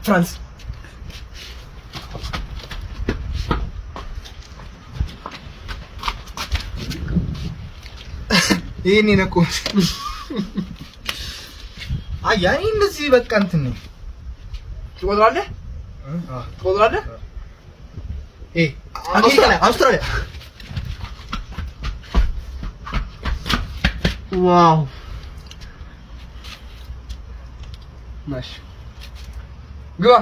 ፍራንስ ይሄኔ ነኮ አያኔ እንደዚህ በቃ እንትን ነው ትቆጥራለህ ትቆጥራለህ አውስትራሊያ ዋው ماشي ግባ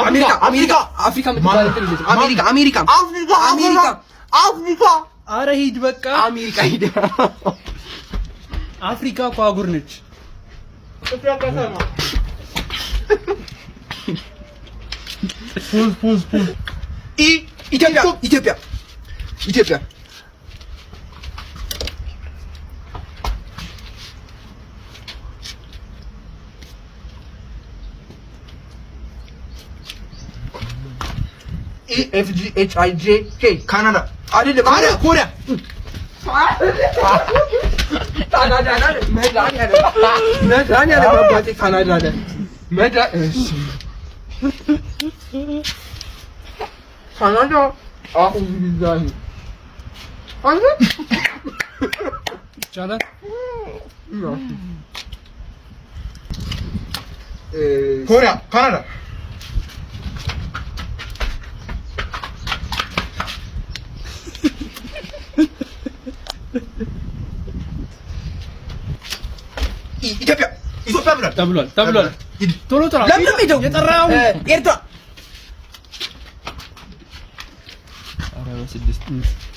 አሜሪካ አፍሪካ ኧረ ሂድ በቃ አሜሪካ ሂድ አፍሪካ እኮ አህጉር ነች ፑዝ ኢትዮጵያ EFGHIJK ካናዳ አይደለም ኮሪያ ኮሪያ ካናዳ ኢትዮጵያ ተብሏል ቶሎ ለምን ሄደው የጠራው ኤርትራ 46